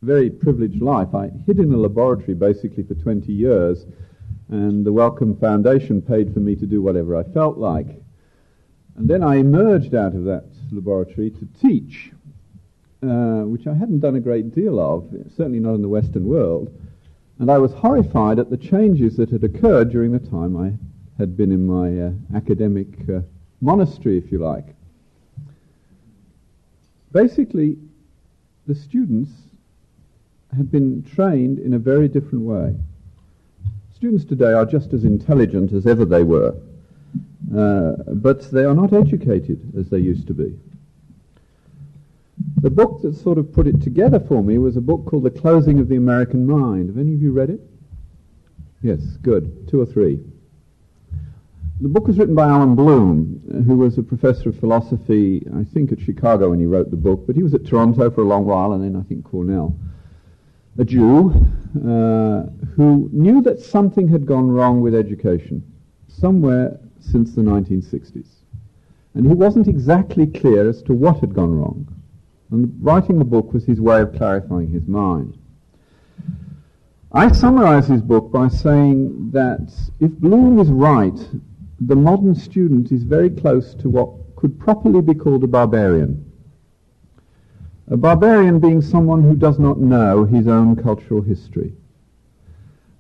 very privileged life. I hid in a laboratory basically for 20 years, and the Wellcome Foundation paid for me to do whatever I felt like. And then I emerged out of that laboratory to teach, which I hadn't done a great deal of, certainly not in the Western world. And I was horrified at the changes that had occurred during the time I had been in my academic monastery, if you like. Basically, the students had been trained in a very different way. Students today are just as intelligent as ever they were, but they are not educated as they used to be. The book that sort of put it together for me was a book called The Closing of the American Mind. Have any of you read it? Yes, good. 2 or 3. The book was written by Alan Bloom, who was a professor of philosophy, I think, at Chicago when he wrote the book, but he was at Toronto for a long while, and then I think Cornell. A Jew who knew that something had gone wrong with education somewhere since the 1960s. And he wasn't exactly clear as to what had gone wrong. And writing the book was his way of clarifying his mind. I summarize his book by saying that if Bloom is right, the modern student is very close to what could properly be called a barbarian. A barbarian being someone who does not know his own cultural history.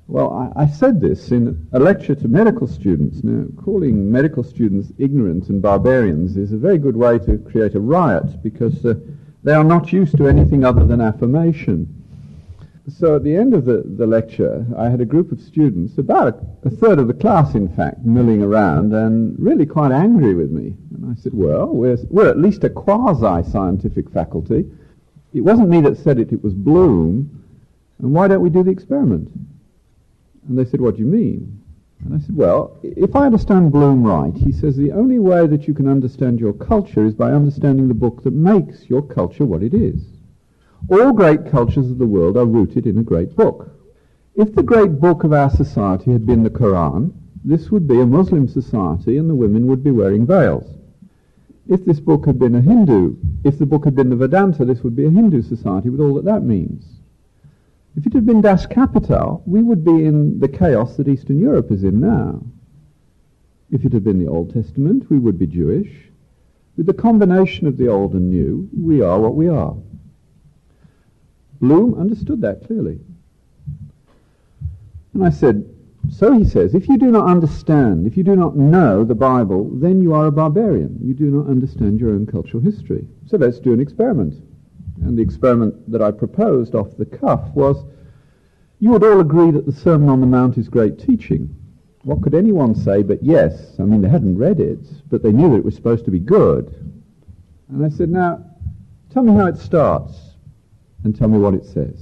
Well, I said this in a lecture to medical students. Now, calling medical students ignorant and barbarians is a very good way to create a riot, because they are not used to anything other than affirmation. So at the end of the lecture, I had a group of students, about a third of the class, in fact, milling around and really quite angry with me. And I said, well, we're at least a quasi-scientific faculty. It wasn't me that said it, it was Bloom. And why don't we do the experiment? And they said, what do you mean? And I said, well, if I understand Bloom right, he says the only way that you can understand your culture is by understanding the book that makes your culture what it is. All great cultures of the world are rooted in a great book. If the great book of our society had been the Quran, this would be a Muslim society and the women would be wearing veils. If this book had been if the book had been the Vedanta, this would be a Hindu society with all that that means. If it had been Das Kapital, we would be in the chaos that Eastern Europe is in now. If it had been the Old Testament, we would be Jewish. With the combination of the old and new, we are what we are. Bloom understood that clearly. And I said, so he says, if you do not understand, if you do not know the Bible, then you are a barbarian. You do not understand your own cultural history. So let's do an experiment. And the experiment that I proposed off the cuff was, you would all agree that the Sermon on the Mount is great teaching. What could anyone say but yes? I mean, they hadn't read it, but they knew that it was supposed to be good. And I said, now, tell me how it starts, and tell me what it says.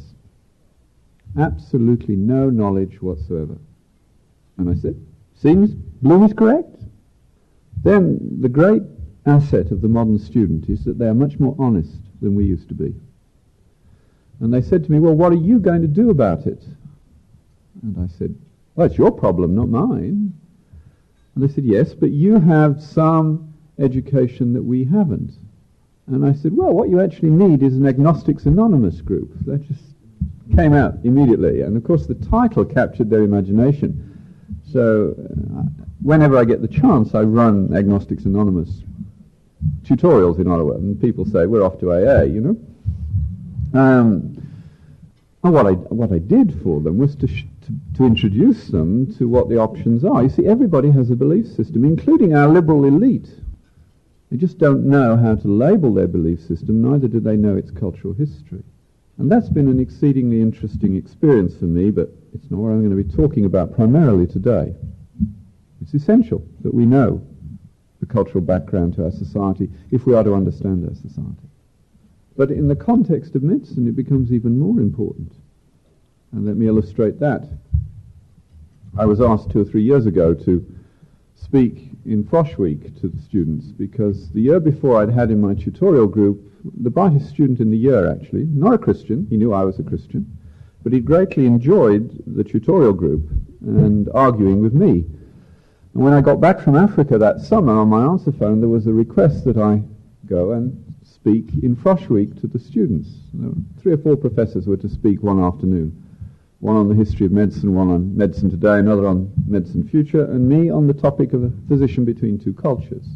Absolutely no knowledge whatsoever. And I said, seems Bloom is correct. Then the great asset of the modern student is that they are much more honest than we used to be. And they said to me, well, what are you going to do about it? And I said, well, it's your problem, not mine. And they said, yes, but you have some education that we haven't. And I said, well, what you actually need is an Agnostics Anonymous group. That just came out immediately. And of course the title captured their imagination. So whenever I get the chance, I run Agnostics Anonymous tutorials in Ottawa, and people say, we're off to AA, you know. And what I did for them was to introduce them to what the options are. You see, everybody has a belief system, including our liberal elite. They just don't know how to label their belief system, neither do they know its cultural history. And that's been an exceedingly interesting experience for me, but it's not what I'm going to be talking about primarily today. It's essential that we know the cultural background to our society if we are to understand our society. But in the context of medicine, it becomes even more important. And let me illustrate that. I was asked 2 or 3 years ago to speak in Frosh Week to the students, because the year before I'd had in my tutorial group the brightest student in the year, actually, not a Christian, he knew I was a Christian, but he greatly enjoyed the tutorial group and arguing with me. And when I got back from Africa that summer on my answer phone, there was a request that I go and speak in Frosh Week to the students. 3 or 4 professors were to speak one afternoon. One on the history of medicine, one on medicine today, another on medicine future, and me on the topic of a physician between 2 cultures,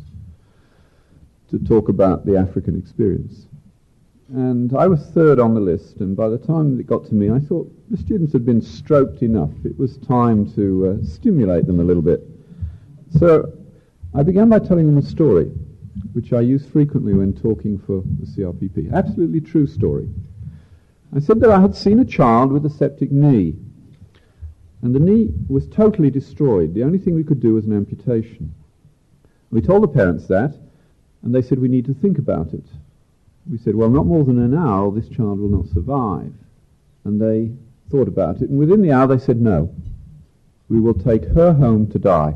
to talk about the African experience. And I was 3rd on the list, and by the time it got to me, I thought the students had been stroked enough. It was time to stimulate them a little bit. So I began by telling them a story, which I use frequently when talking for the CRPP. Absolutely true story. I said that I had seen a child with a septic knee, and the knee was totally destroyed. The only thing we could do was an amputation. We told the parents that, and they said we need to think about it. We said, well, not more than an hour, or this child will not survive. And they thought about it, and within the hour they said, no, we will take her home to die.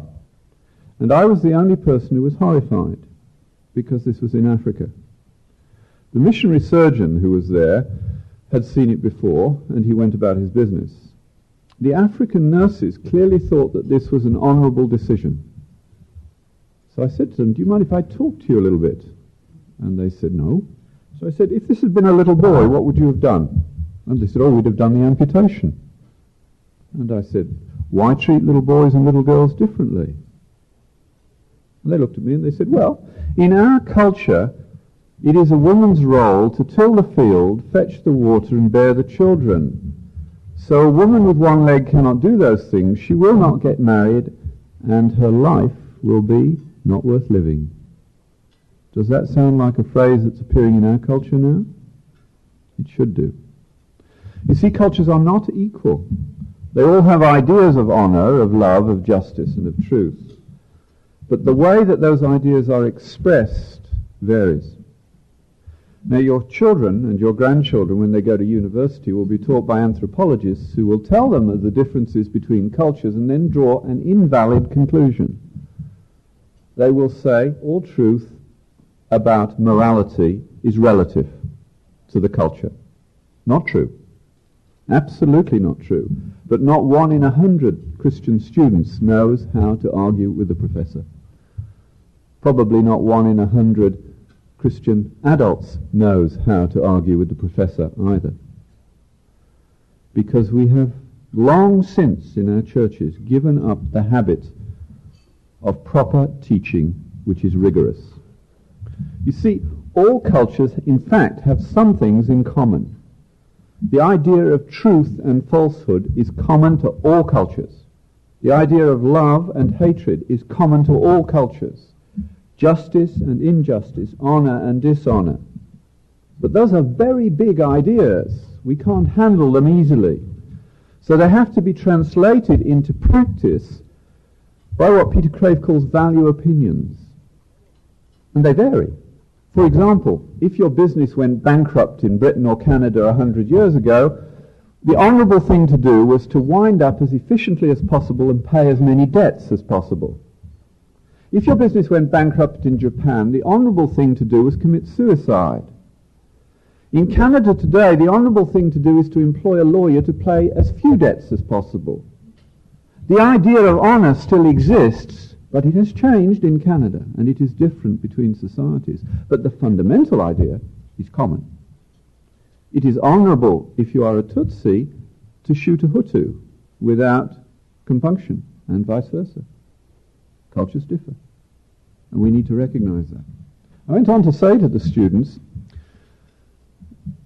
And I was the only person who was horrified, because this was in Africa. The missionary surgeon who was there had seen it before, and he went about his business. The African nurses clearly thought that this was an honourable decision. So I said to them, do you mind if I talk to you a little bit? And they said, no. So I said, if this had been a little boy, what would you have done? And they said, oh, we'd have done the amputation. And I said, why treat little boys and little girls differently? And they looked at me and they said, well, in our culture, it is a woman's role to till the field, fetch the water, and bear the children. So a woman with one leg cannot do those things. She will not get married, and her life will be not worth living. Does that sound like a phrase that's appearing in our culture now? It should do. You see, cultures are not equal. They all have ideas of honour, of love, of justice, and of truth. But the way that those ideas are expressed varies. Now, your children and your grandchildren, when they go to university, will be taught by anthropologists who will tell them of the differences between cultures and then draw an invalid conclusion. They will say all truth about morality is relative to the culture. Not true. Absolutely not true. But not 1 in 100 Christian students knows how to argue with a professor. Probably not 1 in 100 Christian adults knows how to argue with the professor either. Because we have long since in our churches given up the habit of proper teaching which is rigorous. You see, all cultures in fact have some things in common. The idea of truth and falsehood is common to all cultures. The idea of love and hatred is common to all cultures. Justice and injustice, honour and dishonour. But those are very big ideas. We can't handle them easily. So they have to be translated into practice by what Peter Crave calls value opinions. And they vary. For example, if your business went bankrupt in Britain or Canada 100 years ago, the honourable thing to do was to wind up as efficiently as possible and pay as many debts as possible. If your business went bankrupt in Japan, the honourable thing to do was commit suicide. In Canada today, the honourable thing to do is to employ a lawyer to pay as few debts as possible. The idea of honour still exists, but it has changed in Canada, and it is different between societies. But the fundamental idea is common. It is honourable, if you are a Tutsi, to shoot a Hutu without compunction, and vice versa. Cultures differ, and we need to recognize that. I went on to say to the students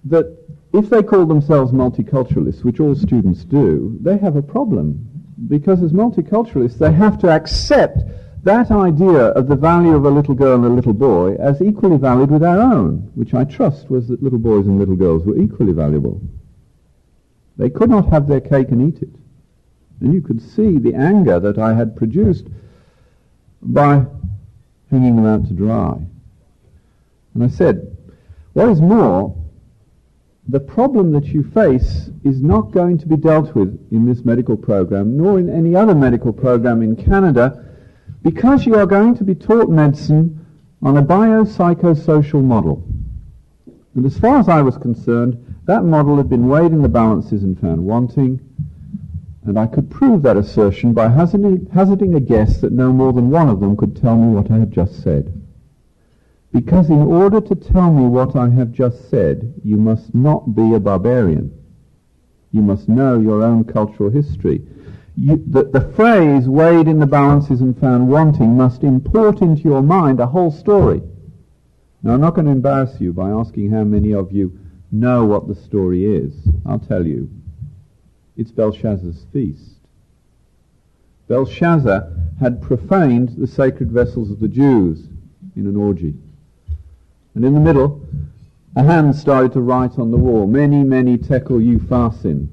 that if they call themselves multiculturalists, which all students do, they have a problem, because as multiculturalists they have to accept that idea of the value of a little girl and a little boy as equally valid with our own, which I trust was that little boys and little girls were equally valuable. They could not have their cake and eat it. And you could see the anger that I had produced by hanging them out to dry. And I said, what is more, the problem that you face is not going to be dealt with in this medical program, nor in any other medical program in Canada, because you are going to be taught medicine on a biopsychosocial model. And as far as I was concerned, that model had been weighed in the balances and found wanting, and I could prove that assertion by hazarding a guess that no more than one of them could tell me what I had just said. because in order to tell me what I have just said, you must not be a barbarian. You must know your own cultural history. The phrase, weighed in the balances and found wanting, must import into your mind a whole story. Now, I'm not going to embarrass you by asking how many of you know what the story is. I'll tell you. It's Belshazzar's feast. Belshazzar had profaned the sacred vessels of the Jews in an orgy. And in the middle, a hand started to write on the wall, "Many, many tekel upharsin."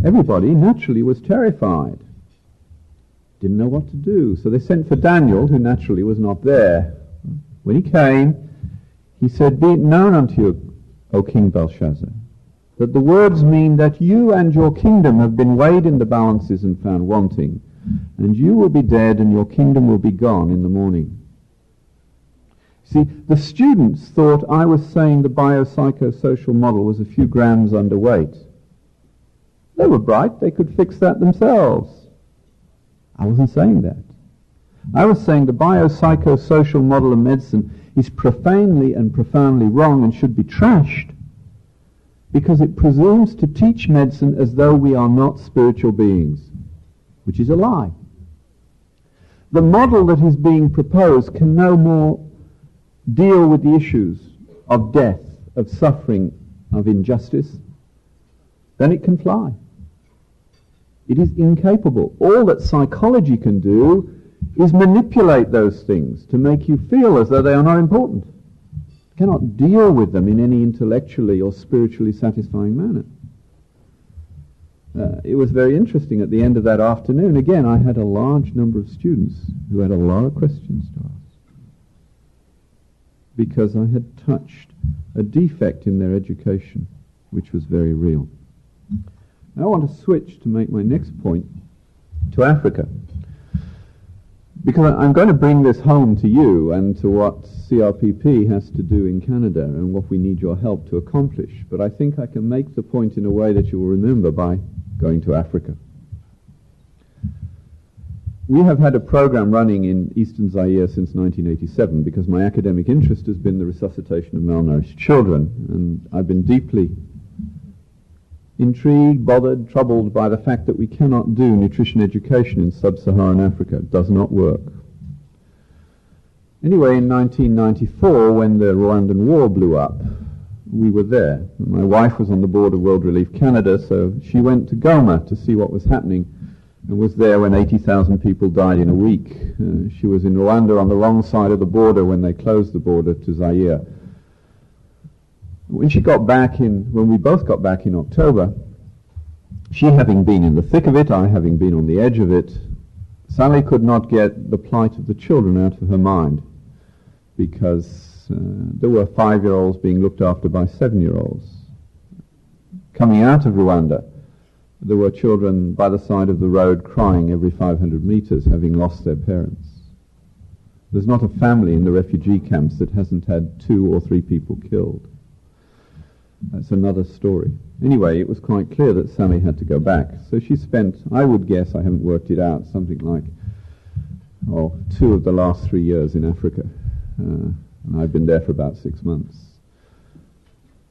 Everybody naturally was terrified. Didn't know what to do. So they sent for Daniel, who naturally was not there. When he came, he said, "Be it known unto you, O King Belshazzar, that the words mean that you and your kingdom have been weighed in the balances and found wanting, and you will be dead and your kingdom will be gone in the morning." See, the students thought I was saying the biopsychosocial model was a few grams underweight. They were bright, they could fix that themselves. I wasn't saying that. I was saying the biopsychosocial model of medicine is profanely and profoundly wrong and should be trashed because it presumes to teach medicine as though we are not spiritual beings, which is a lie. The model that is being proposed can no more deal with the issues of death, of suffering, of injustice, than it can fly. It is incapable. All that psychology can do is manipulate those things to make you feel as though they are not important. It cannot deal with them in any intellectually or spiritually satisfying manner. It was very interesting at the end of that afternoon. Again, I had a large number of students who had a lot of questions to ask, because I had touched a defect in their education, which was very real. Now I want to switch to make my next point to Africa, because I'm going to bring this home to you and to what CRPP has to do in Canada and what we need your help to accomplish. But I think I can make the point in a way that you will remember by going to Africa. We have had a program running in Eastern Zaire since 1987 because my academic interest has been the resuscitation of malnourished children, and I've been deeply intrigued, bothered, troubled by the fact that we cannot do nutrition education in sub-Saharan Africa. It does not work. Anyway, in 1994, when the Rwandan war blew up, we were there. My wife was on the board of World Relief Canada, so she went to Goma to see what was happening and was there when 80,000 people died in a week. She was in Rwanda on the wrong side of the border when they closed the border to Zaire. When we both got back in October, she having been in the thick of it, I having been on the edge of it, Sally could not get the plight of the children out of her mind, because there were 5-year-olds being looked after by 7-year-olds. Coming out of Rwanda, there were children by the side of the road crying every 500 meters, having lost their parents. There's not a family in the refugee camps that hasn't had 2 or 3 people killed. That's another story. Anyway, it was quite clear that Sally had to go back. So she spent, I would guess, I haven't worked it out, something like 2 of the last 3 years in Africa. And I've been there for about 6 months.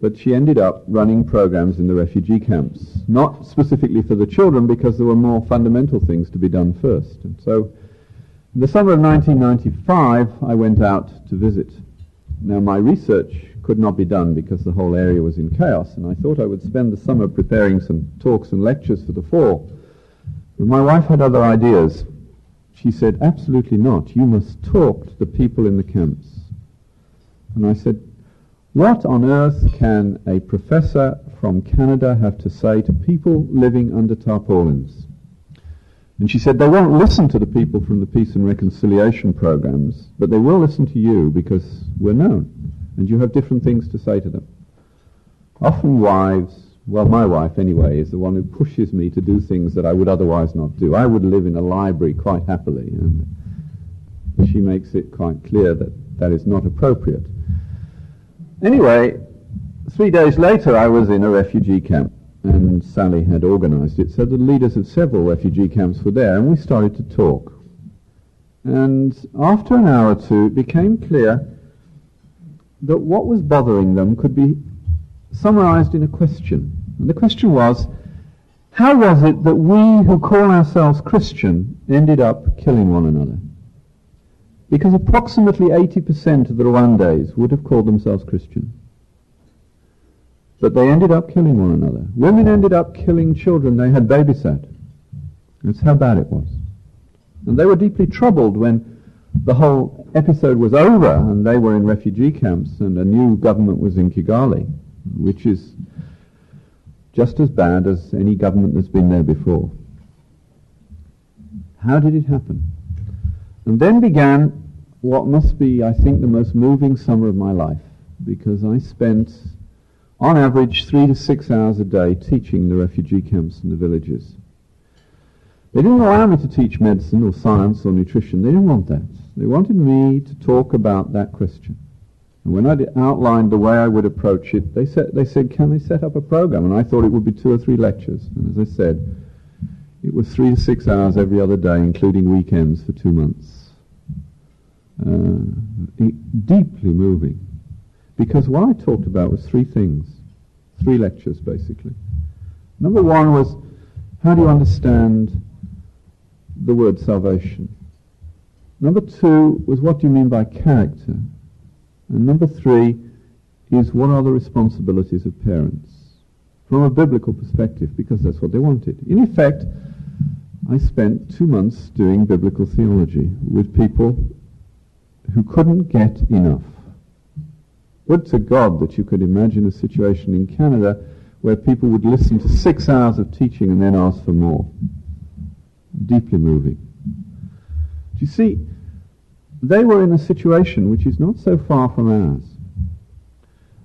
But she ended up running programs in the refugee camps, not specifically for the children, because there were more fundamental things to be done first. And so in the summer of 1995, I went out to visit. Now, my research could not be done because the whole area was in chaos, and I thought I would spend the summer preparing some talks and lectures for the fall. But my wife had other ideas. She said, "Absolutely not. You must talk to the people in the camps." And I said, "What on earth can a professor from Canada have to say to people living under tarpaulins?" And she said, "They won't listen to the people from the Peace and Reconciliation programs, but they will listen to you because we're known, and you have different things to say to them." Often wives, well, my wife anyway, is the one who pushes me to do things that I would otherwise not do. I would live in a library quite happily, and she makes it quite clear that that is not appropriate. Anyway, 3 days later I was in a refugee camp, and Sally had organized it, so the leaders of several refugee camps were there, and we started to talk. And after an hour or two, it became clear that what was bothering them could be summarized in a question. And the question was, how was it that we who call ourselves Christian ended up killing one another? Because approximately 80% of the Rwandese would have called themselves Christian. But they ended up killing one another. Women ended up killing children they had babysat. That's how bad it was. And they were deeply troubled when the whole episode was over and they were in refugee camps and a new government was in Kigali, which is just as bad as any government that's been there before. How did it happen? And then began what must be, I think, the most moving summer of my life, because I spent, on average, 3 to 6 hours a day teaching the refugee camps and the villages. They didn't allow me to teach medicine or science or nutrition. They didn't want that. They wanted me to talk about that question. And when I outlined the way I would approach it, they said, can they set up a program? And I thought it would be 2 or 3 lectures. And as I said, it was 3 to 6 hours every other day, including weekends for 2 months. Deeply moving. Because what I talked about was 3 things. 3 lectures, basically. Number 1 was, how do you understand the word salvation? Number 2 was, what do you mean by character? And number 3 is, what are the responsibilities of parents? From a biblical perspective, because that's what they wanted. In effect, I spent 2 months doing biblical theology with people who couldn't get enough. Would to God that you could imagine a situation in Canada where people would listen to 6 hours of teaching and then ask for more. Deeply moving. Do you see, they were in a situation which is not so far from ours.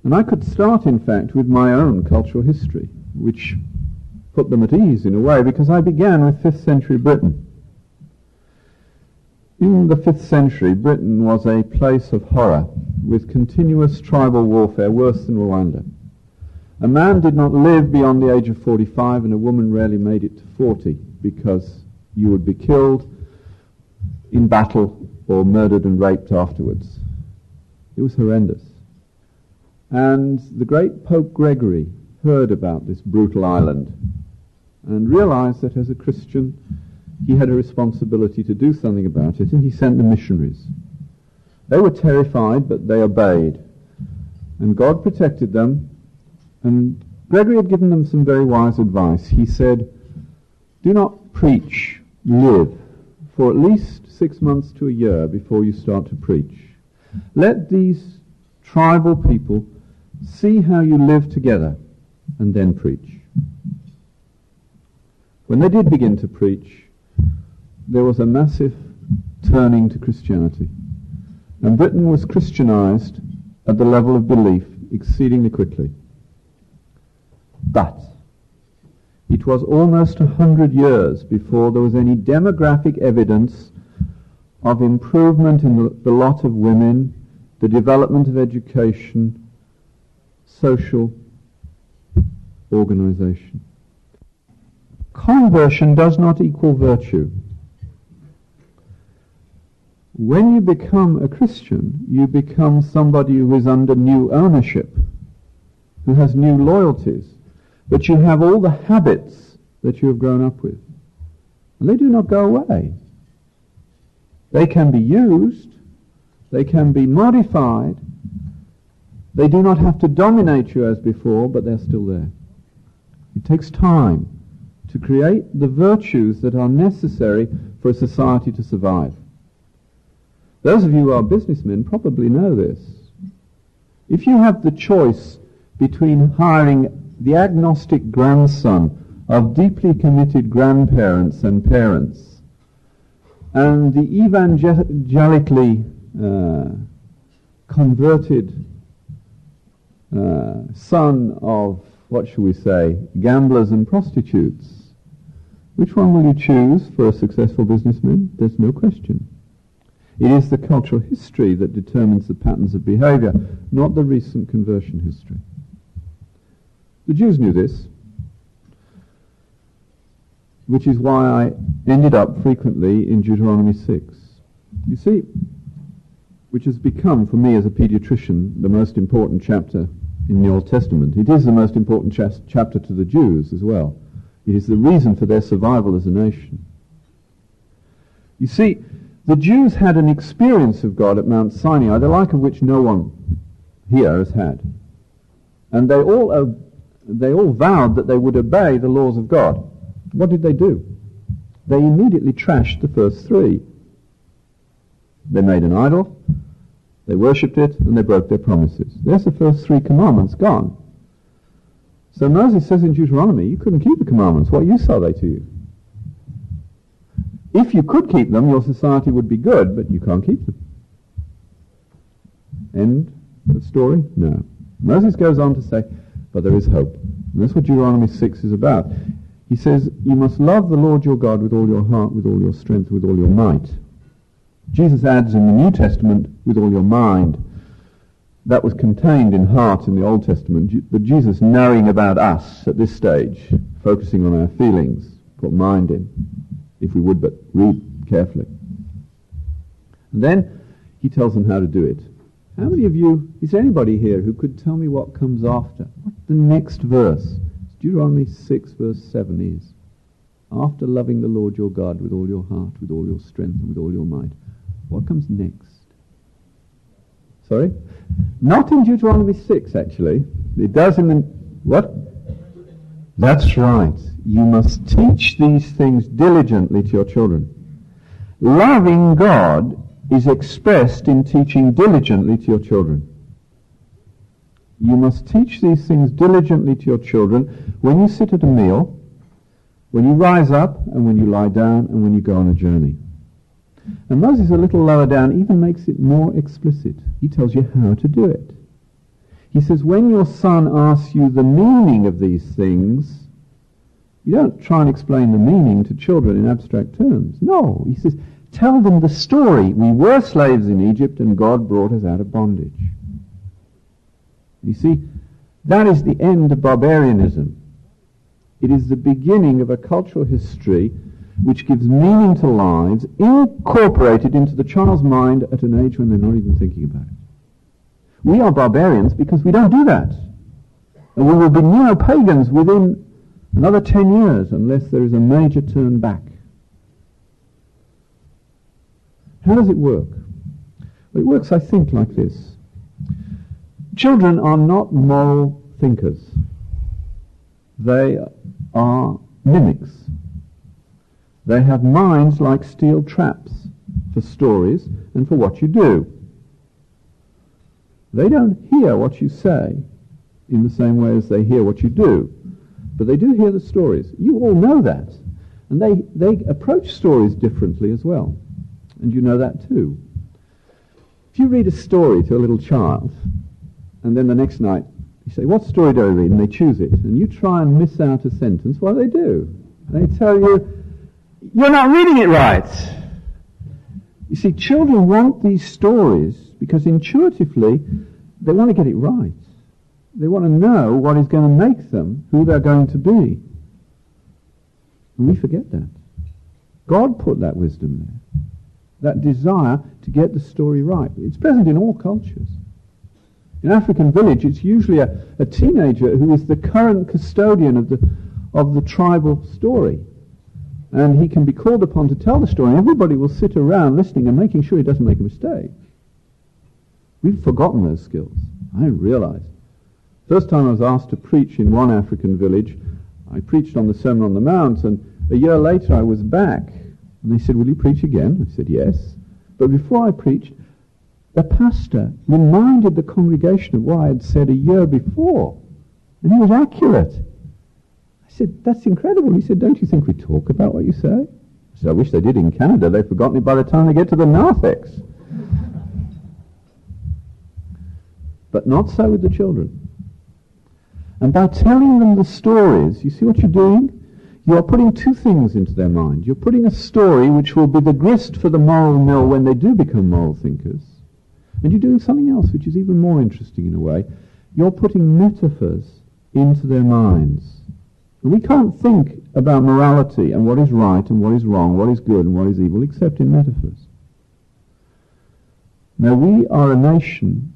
And I could start, in fact, with my own cultural history, which put them at ease in a way, because I began with 5th century Britain. In the 5th century, Britain was a place of horror, with continuous tribal warfare, worse than Rwanda. A man did not live beyond the age of 45, and a woman rarely made it to 40, because you would be killed in battle or murdered and raped afterwards. It was horrendous. And the great Pope Gregory heard about this brutal island and realized that as a Christian he had a responsibility to do something about it, and he sent the missionaries. They were terrified, but they obeyed. And God protected them, and Gregory had given them some very wise advice. He said, do not preach, live, for at least 6 months to a year before you start to preach. Let these tribal people see how you live together, and then preach. When they did begin to preach, there was a massive turning to Christianity. And Britain was Christianized at the level of belief exceedingly quickly. But it was almost 100 years before there was any demographic evidence of improvement in the lot of women, the development of education, social organization. Conversion does not equal virtue. When you become a Christian, you become somebody who is under new ownership, who has new loyalties, but you have all the habits that you have grown up with. And they do not go away. They can be used, they can be modified, they do not have to dominate you as before, but they're still there. It takes time to create the virtues that are necessary for a society to survive. Those of you who are businessmen probably know this. If you have the choice between hiring the agnostic grandson of deeply committed grandparents and parents and the evangelically converted son of, what shall we say, gamblers and prostitutes, which one will you choose for a successful businessman? There's no question. It is the cultural history that determines the patterns of behavior, not the recent conversion history. The Jews knew this, which is why I ended up frequently in Deuteronomy 6. You see, which has become, for me as a pediatrician, the most important chapter in the Old Testament. It is the most important chapter to the Jews as well. It is the reason for their survival as a nation. You see, the Jews had an experience of God at Mount Sinai, the like of which no one here has had. And they all vowed that they would obey the laws of God. What did they do? They immediately trashed the first three. They made an idol, they worshipped it, and they broke their promises. There's the first three commandments gone. So Moses says in Deuteronomy, you couldn't keep the commandments. What use are they to you? If you could keep them, your society would be good, but you can't keep them. End of story? No. Moses goes on to say, but there is hope. And that's what Deuteronomy 6 is about. He says, you must love the Lord your God with all your heart, with all your strength, with all your might. Jesus adds in the New Testament, with all your mind. That was contained in heart in the Old Testament, but Jesus knowing about us at this stage, focusing on our feelings, put mind in, if we would but read carefully. And then he tells them how to do it. How many of you, is there anybody here who could tell me what comes after? What the next verse? Deuteronomy 6 verse 7 is. After loving the Lord your God with all your heart, with all your strength, and with all your might. What comes next? Sorry? Not in Deuteronomy 6, actually. It does in the... What? That's right. You must teach these things diligently to your children. Loving God is expressed in teaching diligently to your children. You must teach these things diligently to your children when you sit at a meal, when you rise up, and when you lie down, and when you go on a journey. And Moses, a little lower down, even makes it more explicit. He tells you how to do it. He says, when your son asks you the meaning of these things, you don't try and explain the meaning to children in abstract terms. No, he says, tell them the story. We were slaves in Egypt, and God brought us out of bondage. You see, that is the end of barbarianism. It is the beginning of a cultural history which gives meaning to lives, incorporated into the child's mind at an age when they're not even thinking about it. We are barbarians because we don't do that. And we will be neo-pagans within another 10 years unless there is a major turn back. How does it work? Well, it works, I think, like this. Children are not moral thinkers. They are mimics. They have minds like steel traps for stories and for what you do. They don't hear what you say in the same way as they hear what you do, but they do hear the stories. You all know that. And they approach stories differently as well. And you know that too. If you read a story to a little child, and then the next night you say, what story do I read? And they choose it. And you try and miss out a sentence, what do they do? They tell you, you're not reading it right. You see, children want these stories because intuitively they want to get it right. They want to know what is going to make them who they're going to be. And we forget that. God put that wisdom there, that desire to get the story right. It's present in all cultures. In African village, it's usually a teenager who is the current custodian of the tribal story. And he can be called upon to tell the story, and everybody will sit around listening and making sure he doesn't make a mistake. We've forgotten those skills. I realized. First time I was asked to preach in one African village, I preached on the Sermon on the Mount, and a year later I was back. And they said, will you preach again? I said, yes. But before I preached, the pastor reminded the congregation of what I had said a year before. And he was accurate. I said, that's incredible. He said, don't you think we talk about what you say? I said, I wish they did in Canada. They've forgotten it by the time they get to the narthex. But not so with the children. And by telling them the stories, you see what you're doing? You're putting two things into their mind. You're putting a story which will be the grist for the moral mill when they do become moral thinkers. And you're doing something else which is even more interesting in a way. You're putting metaphors into their minds. And we can't think about morality and what is right and what is wrong, what is good and what is evil, except in metaphors. Now we are a nation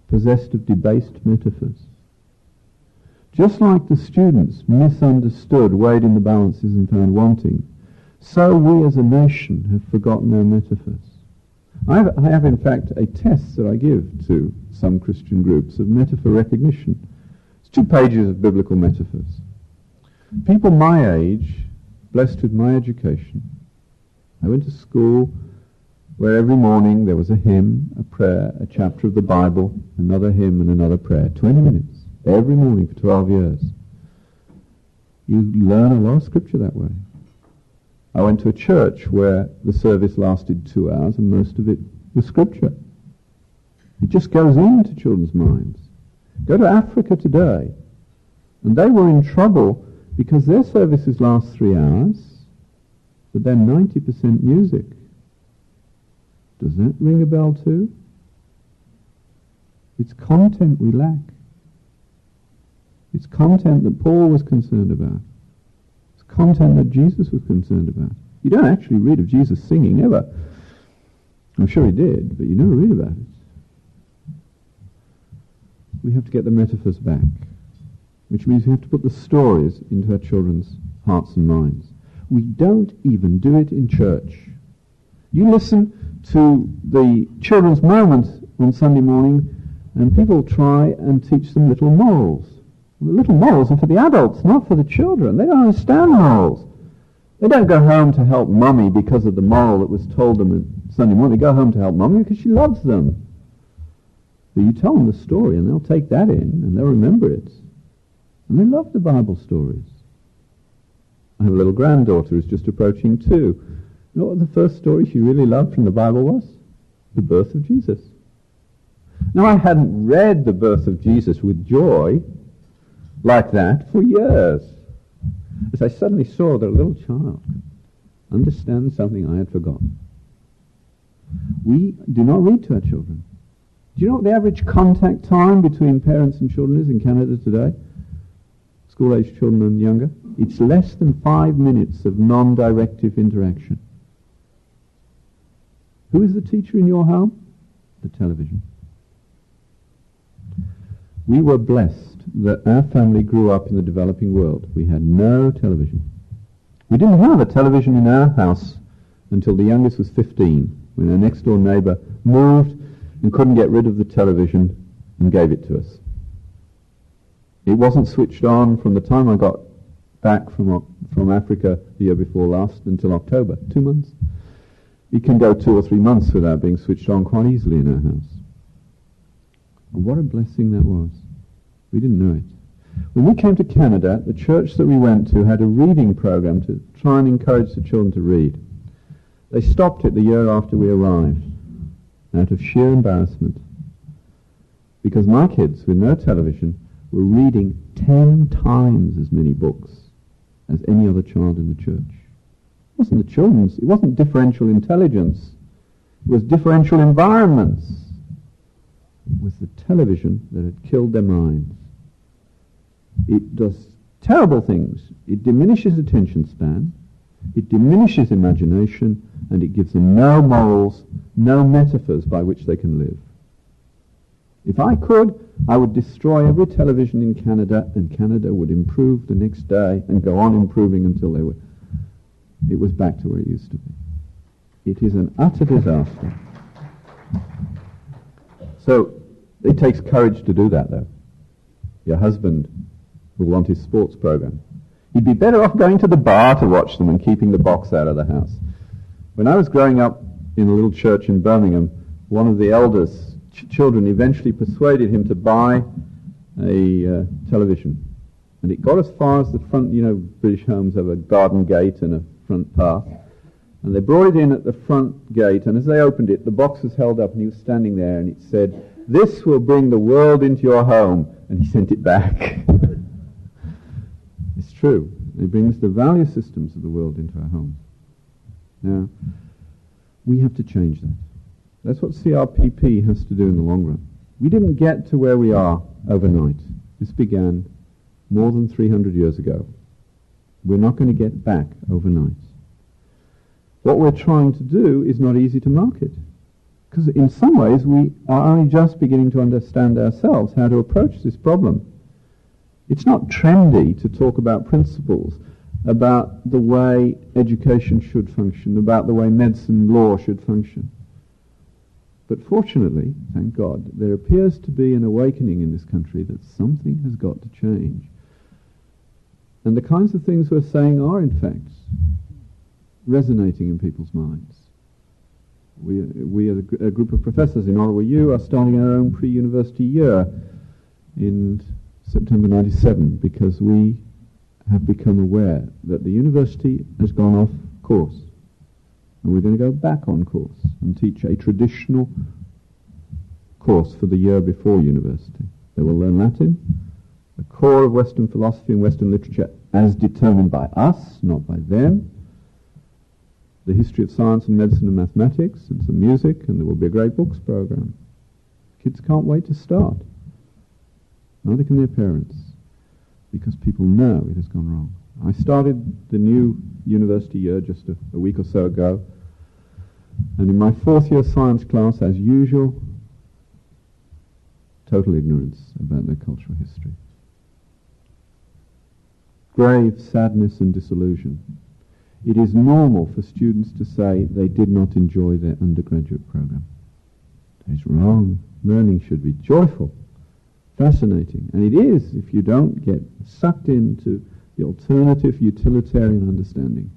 possessed of debased metaphors. Just like the students misunderstood, weighed in the balances and found wanting, so we as a nation have forgotten our metaphors. I have in fact a test that I give to some Christian groups of metaphor recognition. It's 2 pages of biblical metaphors. People my age, blessed with my education, I went to school where every morning there was a hymn, a prayer, a chapter of the Bible, another hymn and another prayer. 20 minutes every morning for 12 years. You learn a lot of scripture that way. I went to a church where the service lasted 2 hours and most of it was scripture. It just goes into children's minds. Go to Africa today, and they were in trouble because their services last 3 hours, but they're 90% music. Does that ring a bell too? It's content we lack. It's content that Paul was concerned about. It's content that Jesus was concerned about. You don't actually read of Jesus singing ever. I'm sure he did, but you never read about it. We have to get the metaphors back, which means we have to put the stories into our children's hearts and minds. We don't even do it in church. You listen to the children's moment on Sunday morning, and people try and teach them little morals. The little morals are for the adults, not for the children. They don't understand morals. They don't go home to help Mummy because of the moral that was told them on Sunday morning. They go home to help Mummy because she loves them. But you tell them the story and they'll take that in and they'll remember it. And they love the Bible stories. I have a little granddaughter who's just approaching 2. You know what the first story she really loved from the Bible was? The birth of Jesus. Now, I hadn't read the birth of Jesus with joy like that for years, as I suddenly saw that a little child could understand something I had forgotten. We do not read to our children. Do you know what the average contact time between parents and children is in Canada today? School-aged children and younger? It's less than 5 minutes of non-directive interaction. Who is the teacher in your home? The television. We were blessed that our family grew up in the developing world. We had no television. We didn't have a television in our house until the youngest was 15, when our next-door neighbour moved and couldn't get rid of the television and gave it to us. It wasn't switched on from the time I got back from Africa the year before last until October, 2 months. It can go 2 or 3 months without being switched on quite easily in our house. And what a blessing that was. We didn't know it. When we came to Canada, the church that we went to had a reading program to try and encourage the children to read. They stopped it the year after we arrived, out of sheer embarrassment, because my kids, with no television, were reading 10 times as many books as any other child in the church. It wasn't the children's, it wasn't differential intelligence, it was differential environments. It was the television that had killed their minds. It does terrible things. It diminishes attention span, it diminishes imagination, and it gives them no morals, no metaphors by which they can live. If I could, I would destroy every television in Canada, and Canada would improve the next day and go on improving until it was back to where it used to be. It is an utter disaster. So it takes courage to do that, though. Your husband will want his sports program. He'd be better off going to the bar to watch them and keeping the box out of the house. When I was growing up in a little church in Birmingham, one of the elders' children eventually persuaded him to buy a television. And it got as far as the front. You know, British homes have a garden gate and a front path. And they brought it in at the front gate, and as they opened it, the box was held up, and he was standing there, and it said, "This will bring the world into your home." And he sent it back. It's true. It brings the value systems of the world into our homes. Now, we have to change that. That's what CRPP has to do in the long run. We didn't get to where we are overnight. This began more than 300 years ago. We're not going to get back overnight. What we're trying to do is not easy to market. Because in some ways we are only just beginning to understand ourselves how to approach this problem. It's not trendy to talk about principles, about the way education should function, about the way medicine law should function. But fortunately, thank God, there appears to be an awakening in this country that something has got to change. And the kinds of things we're saying are, in fact, resonating in people's minds. We as a group of professors in Ottawa U are starting our own pre-university year in September 97 because we have become aware that the university has gone off course. And we're going to go back on course and teach a traditional course for the year before university. They will learn Latin, the core of Western philosophy and Western literature as determined by us, not by them, the history of science and medicine and mathematics, and some music, and there will be a great books program. Kids can't wait to start. Neither can their parents, because people know it has gone wrong. I started the new university year just a week or so ago, and in my fourth year science class, as usual, total ignorance about their cultural history. Grave sadness and disillusion. It is normal for students to say they did not enjoy their undergraduate program. That is wrong. Learning should be joyful, fascinating, and it is if you don't get sucked into the alternative utilitarian understanding.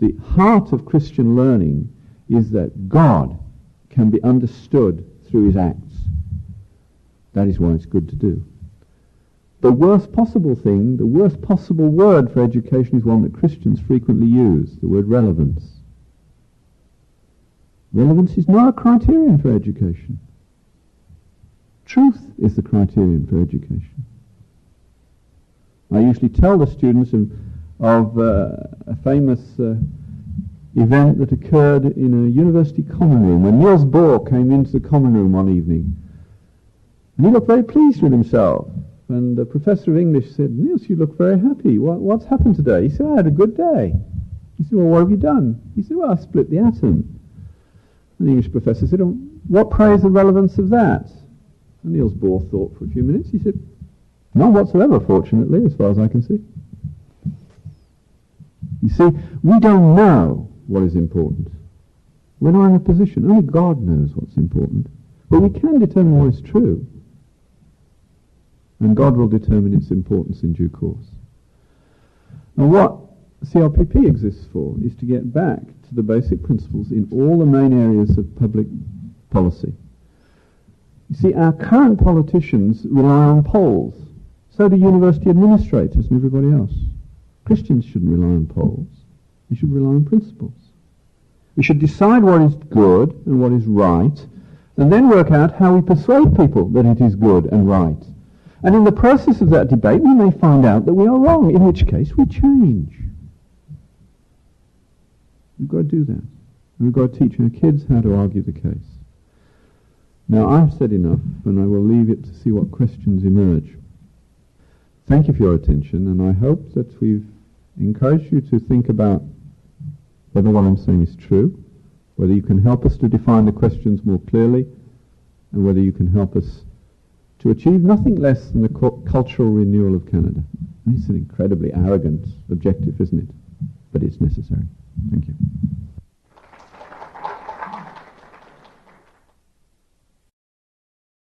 The heart of Christian learning is that God can be understood through his acts. That is why it's good to do. The worst possible thing, the worst possible word for education is one that Christians frequently use, the word relevance. Relevance is not a criterion for education. Truth is the criterion for education. I usually tell the students of a famous event that occurred in a university common room when Niels Bohr came into the common room one evening. And he looked very pleased with himself. And the professor of English said, "Niels, you look very happy. What's happened today?" He said, "I had a good day." He said, "Well, what have you done?" He said, "Well, I split the atom." And the English professor said, "Oh, what praise the relevance of that?" And Niels Bohr thought for a few minutes. He said, "None whatsoever, fortunately, as far as I can see." You see, we don't know what is important. We're not in a position. Only God knows what's important. But we can determine what is true. And God will determine its importance in due course. And what CRPP exists for is to get back to the basic principles in all the main areas of public policy. You see, our current politicians rely on polls. So do university administrators and everybody else. Christians shouldn't rely on polls. They should rely on principles. We should decide what is good and what is right, and then work out how we persuade people that it is good and right. And in the process of that debate, we may find out that we are wrong, in which case we change. We've got to do that. And we've got to teach our kids how to argue the case. Now, I've said enough, and I will leave it to see what questions emerge. Thank you for your attention, and I hope that we've encouraged you to think about whether what I'm saying is true, whether you can help us to define the questions more clearly, and whether you can help us to achieve nothing less than the cultural renewal of Canada. And it's an incredibly arrogant objective, isn't it? But it's necessary. Thank you.